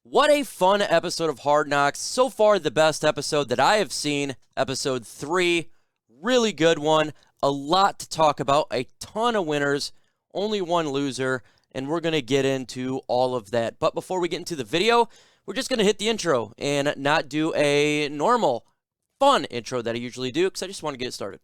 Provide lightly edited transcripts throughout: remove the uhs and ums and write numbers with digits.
What a fun episode of Hard Knocks. So far, the best episode that I have seen, episode 3. Really good one. A lot to talk about. A ton of winners. Only one loser. And we're going to get into all of that. But before we get into the video, we're just going to hit the intro and not do a normal, fun intro that I usually do because I just want to get it started.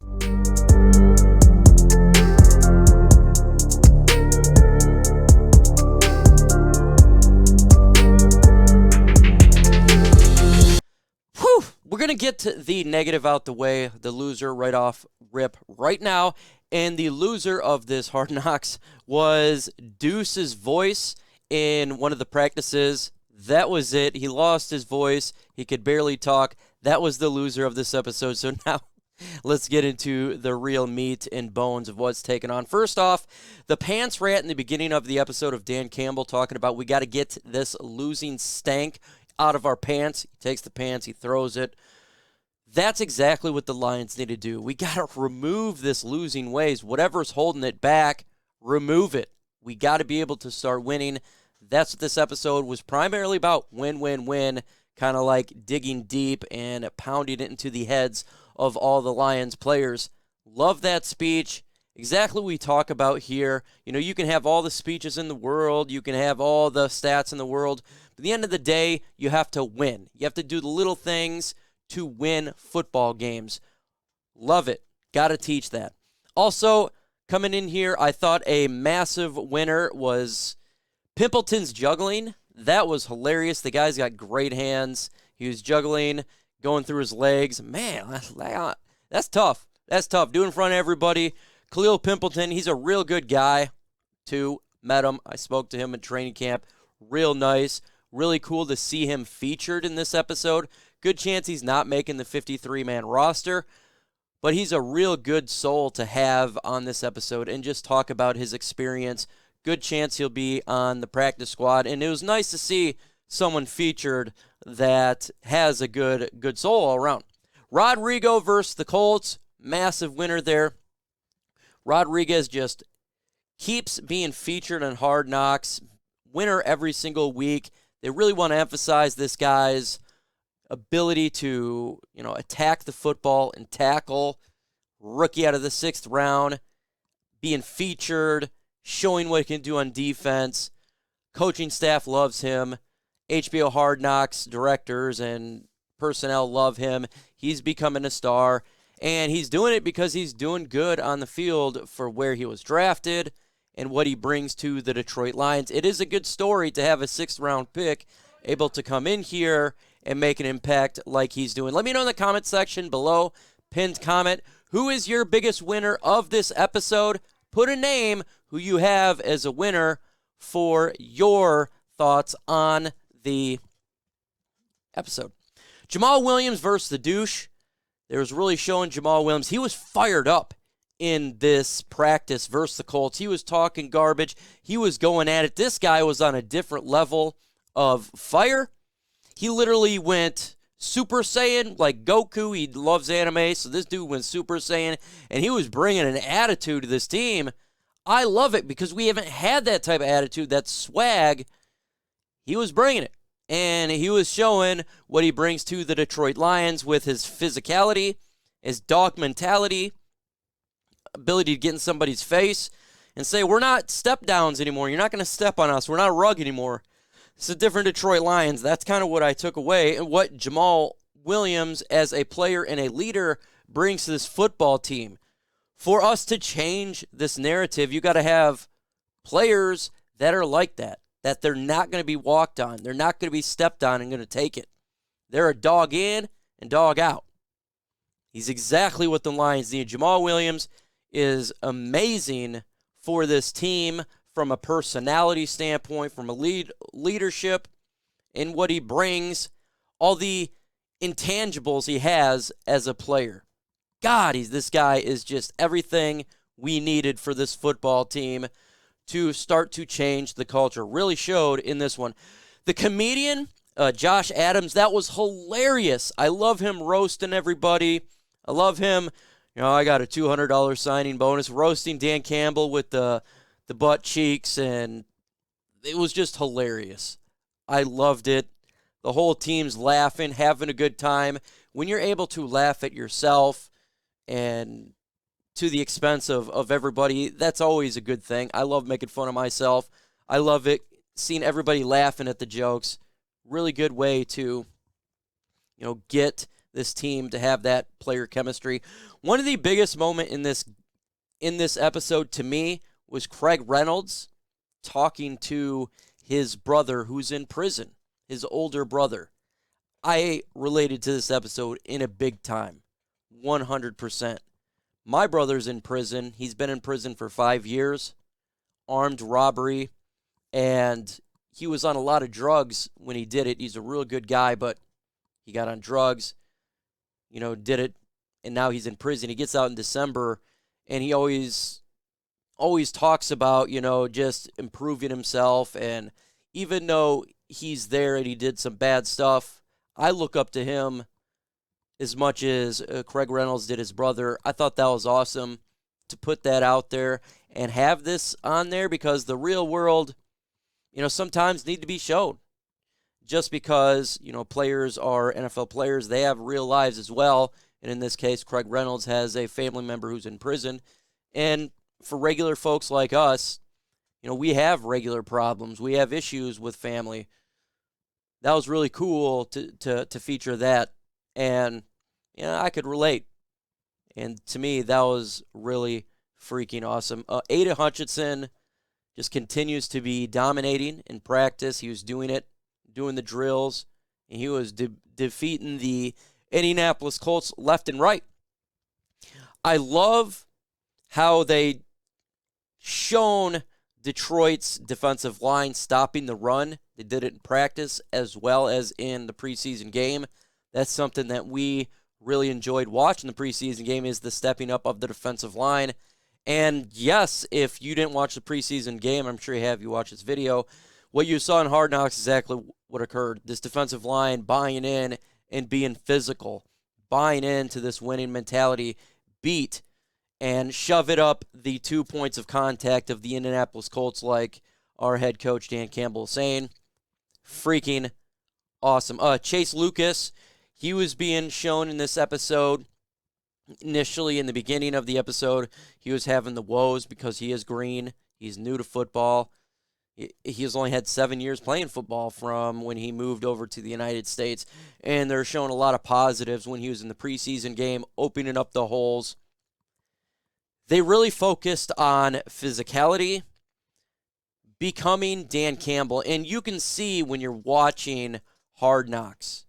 We're going to get to the negative out the way, the loser right off rip right now. And the loser of this Hard Knocks was Deuce's voice in one of the practices. That was it. He lost his voice. He could barely talk. That was the loser of this episode. So now let's get into the real meat and bones of what's taken on. First off, the pants rant in the beginning of the episode of Dan Campbell talking about we got to get this losing stank out of our pants. He takes the pants, he throws it. That's exactly what the Lions need to do. We got to remove this losing ways. Whatever's holding it back, remove it. We got to be able to start winning. That's what this episode was primarily about. Win, win, win. Kind of like digging deep and pounding it into the heads of all the Lions players. Love that speech. Exactly what we talk about here. You know, you can have all the speeches in the world. You can have all the stats in the world. But at the end of the day, you have to win. You have to do the little things to win football games. Love it. Got to teach that. Also, coming in here, I thought a massive winner was Pimpleton's juggling. That was hilarious. The guy's got great hands. He was juggling, going through his legs. Man, that's tough. That's tough. Do it in front of everybody. Khalil Pimpleton, he's a real good guy, too. Met him. I spoke to him in training camp. Real nice. Really cool to see him featured in this episode. Good chance he's not making the 53-man roster, but he's a real good soul to have on this episode and just talk about his experience. Good chance he'll be on the practice squad, and it was nice to see someone featured that has a good soul all around. Ragnow versus the Colts, massive winner there. Rodriguez just keeps being featured on Hard Knocks, winner every single week. They really want to emphasize this guy's ability to, attack the football and tackle. Rookie out of the 6th round, being featured, showing what he can do on defense. Coaching staff loves him. HBO Hard Knocks directors and personnel love him. He's becoming a star, and he's doing it because he's doing good on the field for where he was drafted and what he brings to the Detroit Lions. It is a good story to have a 6th-round pick able to come in here and make an impact like he's doing. Let me know in the comment section below, pinned comment, who is your biggest winner of this episode? Put a name who you have as a winner for your thoughts on the episode. Jamaal Williams versus the douche. There was really showing Jamaal Williams. He was fired up in this practice versus the Colts. He was talking garbage. He was going at it. This guy was on a different level of fire. He literally went Super Saiyan like Goku. He loves anime, so this dude went Super Saiyan, and he was bringing an attitude to this team. I love it because we haven't had that type of attitude, that swag. He was bringing it, and he was showing what he brings to the Detroit Lions with his physicality, his dog mentality, ability to get in somebody's face and say, we're not step downs anymore. You're not going to step on us. We're not a rug anymore. It's a different Detroit Lions. That's kind of what I took away and what Jamaal Williams as a player and a leader brings to this football team. For us to change this narrative, you got to have players that are like that they're not going to be walked on. They're not going to be stepped on and going to take it. They're a dog in and dog out. He's exactly what the Lions need. Jamaal Williams is amazing for this team from a personality standpoint, from a leadership, and what he brings, all the intangibles he has as a player. God, this guy is just everything we needed for this football team to start to change the culture. Really showed in this one. The comedian, Josh Adams, that was hilarious. I love him roasting everybody. I love him. I got a $200 signing bonus, roasting Dan Campbell with the butt cheeks, and it was just hilarious. I loved it. The whole team's laughing, having a good time. When you're able to laugh at yourself and to the expense of everybody, that's always a good thing. I love making fun of myself. I love it, seeing everybody laughing at the jokes. Really good way to, get this team to have that player chemistry. One of the biggest moments in this episode to me was Craig Reynolds talking to his brother who's in prison, his older brother. I related to this episode in a big time, 100%. My brother's in prison. He's been in prison for 5 years, armed robbery, and he was on a lot of drugs when he did it. He's a real good guy, but he got on drugs, did it, and now he's in prison. He gets out in December, and he always talks about, just improving himself. And even though he's there and he did some bad stuff, I look up to him as much as Craig Reynolds did his brother. I thought that was awesome to put that out there and have this on there, because the real world, sometimes need to be shown. Just because, players are NFL players, they have real lives as well. And in this case, Craig Reynolds has a family member who's in prison. And for regular folks like us, we have regular problems. We have issues with family. That was really cool to feature that. And, I could relate. And to me, that was really freaking awesome. Aidan Hutchinson just continues to be dominating in practice. He was doing the drills, and he was defeating the Indianapolis Colts left and right. I love how they shown Detroit's defensive line stopping the run. They did it in practice as well as in the preseason game. That's something that we really enjoyed watching the preseason game, is the stepping up of the defensive line. And yes, if you didn't watch the preseason game, I'm sure you have. You watched this video. What you saw in Hard Knocks is exactly what occurred. This defensive line buying in and being physical, buying into this winning mentality, beat and shove it up the 2 points of contact of the Indianapolis Colts, like our head coach Dan Campbell is saying. Freaking awesome. Chase Lucas, he was being shown in this episode. Initially, in the beginning of the episode, he was having the woes because he is green. He's new to football. He has only had 7 years playing football from when he moved over to the United States. And they're showing a lot of positives when he was in the preseason game, opening up the holes. They really focused on physicality, becoming Dan Campbell. And you can see when you're watching Hard Knocks,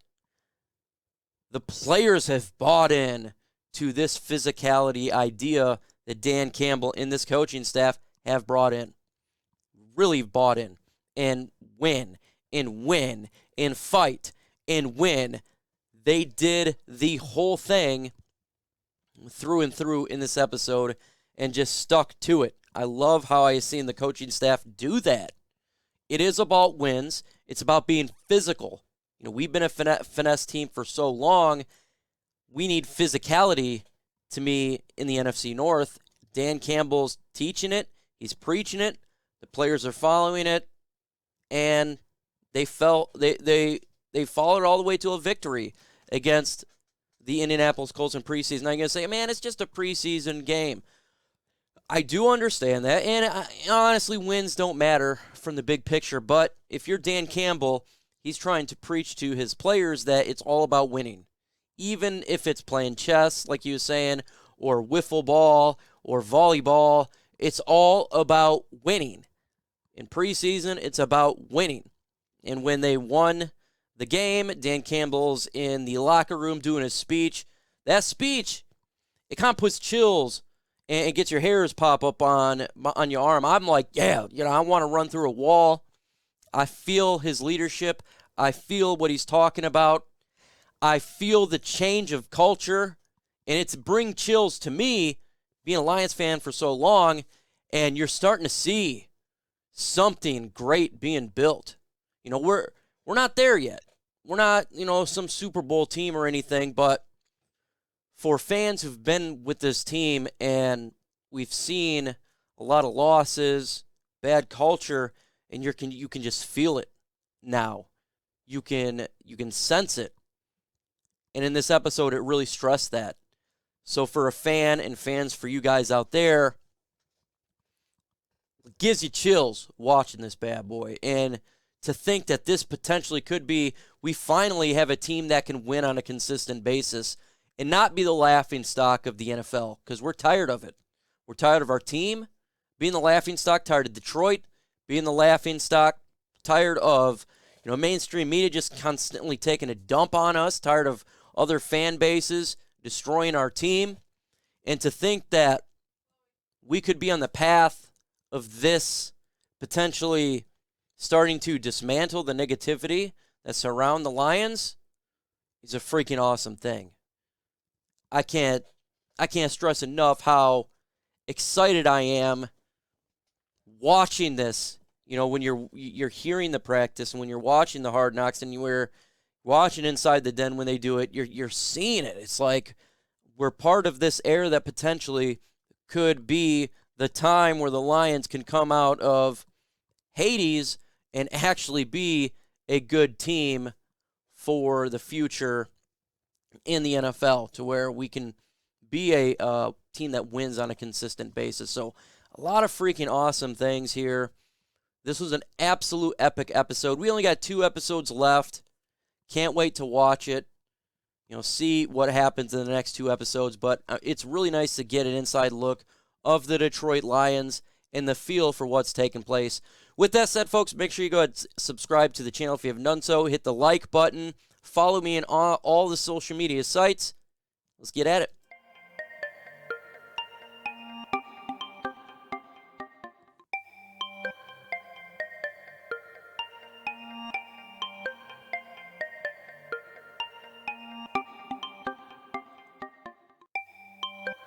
the players have bought in to this physicality idea that Dan Campbell and this coaching staff have brought in. Really bought in. And win, and fight, and win. They did the whole thing through and through in this episode and just stuck to it. I love how I seen the coaching staff do that. It is about wins. It's about being physical. We've been a finesse team for so long. We need physicality, to me, in the NFC North. Dan Campbell's teaching it. He's preaching it. The players are following it. And they followed all the way to a victory against the Indianapolis Colts in preseason. I'm going to say, man, it's just a preseason game. I do understand that, and honestly, wins don't matter from the big picture, but if you're Dan Campbell, he's trying to preach to his players that it's all about winning. Even if it's playing chess, like you were saying, or wiffle ball, or volleyball, it's all about winning. In preseason, it's about winning. And when they won the game, Dan Campbell's in the locker room doing his speech. That speech, it kind of puts chills and gets your hairs pop up on your arm. I'm like, yeah, I want to run through a wall. I feel his leadership. I feel what he's talking about. I feel the change of culture, and it's bring chills to me, being a Lions fan for so long, and you're starting to see something great being built. We're not there yet. We're not, some Super Bowl team or anything, but for fans who've been with this team and we've seen a lot of losses, bad culture, and you can just feel it now. you can sense it. And in this episode, it really stressed that. So for a fan and fans for you guys out there, it gives you chills watching this bad boy. And to think that this potentially could be, we finally have a team that can win on a consistent basis and not be the laughingstock of the NFL, because we're tired of it. We're tired of our team being the laughingstock, tired of Detroit being the laughingstock, tired of mainstream media just constantly taking a dump on us, tired of other fan bases destroying our team. And to think that we could be on the path of this potentially starting to dismantle the negativity that surround the Lions is a freaking awesome thing. I can't stress enough how excited I am watching this. When you're hearing the practice and when you're watching the Hard Knocks and you're watching Inside the Den when they do it, you're seeing it. It's like we're part of this era that potentially could be the time where the Lions can come out of Hades and actually be a good team for the future in the NFL, to where we can be a team that wins on a consistent basis. So a lot of freaking awesome things here. This was an absolute epic episode. We only got 2 episodes left. Can't wait to watch it. See what happens in the next 2 episodes. But it's really nice to get an inside look of the Detroit Lions and the feel for what's taking place. With that said, folks, make sure you go ahead and subscribe to the channel if you haven't done so. Hit the like button. Follow me on all the social media sites. Let's get at it.